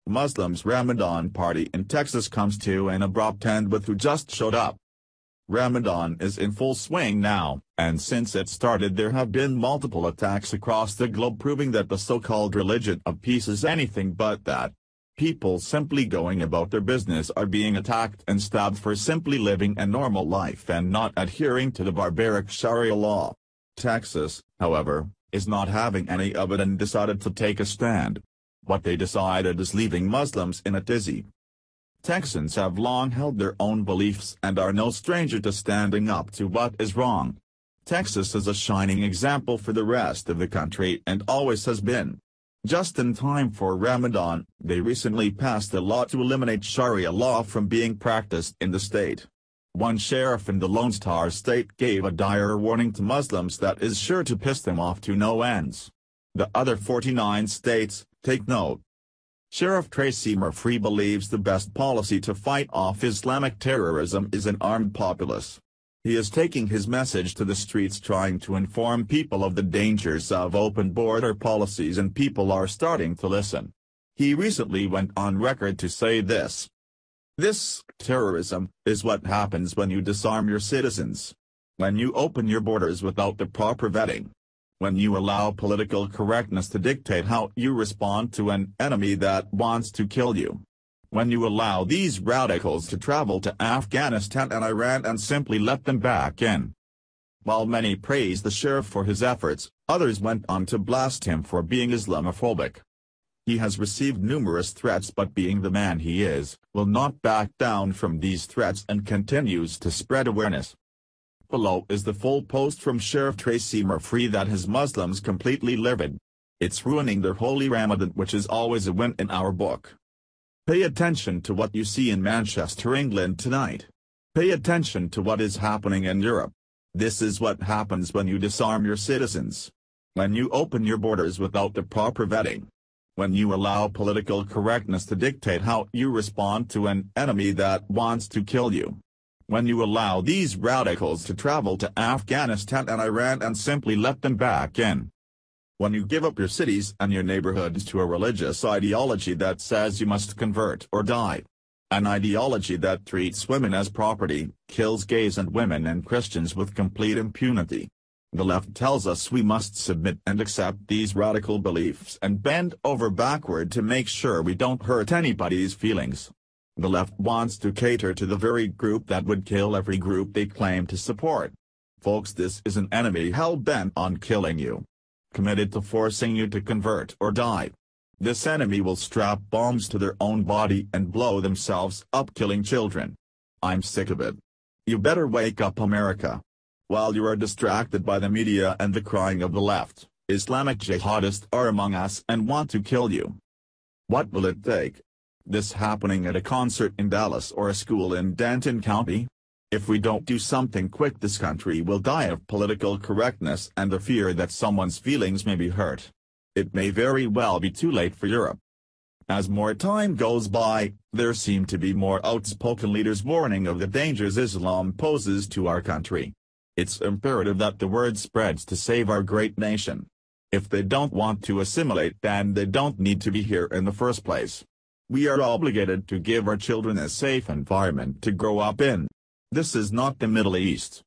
Muslims' Ramadan party in Texas comes to an abrupt end with who just showed up. Ramadan is in full swing now, and since it started there have been multiple attacks across the globe proving that the so-called religion of peace is anything but that. People simply going about their business are being attacked and stabbed for simply living a normal life and not adhering to the barbaric Sharia law. Texas, however, is not having any of it and decided to take a stand. What they decided is leaving Muslims in a tizzy. Texans have long held their own beliefs and are no stranger to standing up to what is wrong. Texas is a shining example for the rest of the country and always has been. Just in time for Ramadan, they recently passed a law to eliminate Sharia law from being practiced in the state. One sheriff in the Lone Star State gave a dire warning to Muslims that is sure to piss them off to no ends. The other 49 states, take note. Sheriff Tracy Murphy believes the best policy to fight off Islamic terrorism is an armed populace. He is taking his message to the streets trying to inform people of the dangers of open border policies and people are starting to listen. He recently went on record to say this. This terrorism is what happens when you disarm your citizens. When you open your borders without the proper vetting. When you allow political correctness to dictate how you respond to an enemy that wants to kill you. When you allow these radicals to travel to Afghanistan and Iran and simply let them back in. While many praised the sheriff for his efforts, others went on to blast him for being Islamophobic. He has received numerous threats but being the man he is, will not back down from these threats and continues to spread awareness. Below is the full post from Sheriff Tracy Murphy that has Muslims completely livid. It's ruining their holy Ramadan, which is always a win in our book. Pay attention to what you see in Manchester, England tonight. Pay attention to what is happening in Europe. This is what happens when you disarm your citizens. When you open your borders without the proper vetting. When you allow political correctness to dictate how you respond to an enemy that wants to kill you. When you allow these radicals to travel to Afghanistan and Iran and simply let them back in. When you give up your cities and your neighborhoods to a religious ideology that says you must convert or die. An ideology that treats women as property, kills gays and women and Christians with complete impunity. The left tells us we must submit and accept these radical beliefs and bend over backward to make sure we don't hurt anybody's feelings. The left wants to cater to the very group that would kill every group they claim to support. Folks, this is an enemy hell-bent on killing you. Committed to forcing you to convert or die. This enemy will strap bombs to their own body and blow themselves up killing children. I'm sick of it. You better wake up, America. While you are distracted by the media and the crying of the left, Islamic jihadists are among us and want to kill you. What will it take? This happening at a concert in Dallas or a school in Denton County? If we don't do something quick, this country will die of political correctness and the fear that someone's feelings may be hurt. It may very well be too late for Europe. As more time goes by, there seem to be more outspoken leaders warning of the dangers Islam poses to our country. It's imperative that the word spreads to save our great nation. If they don't want to assimilate, then they don't need to be here in the first place. We are obligated to give our children a safe environment to grow up in. This is not the Middle East.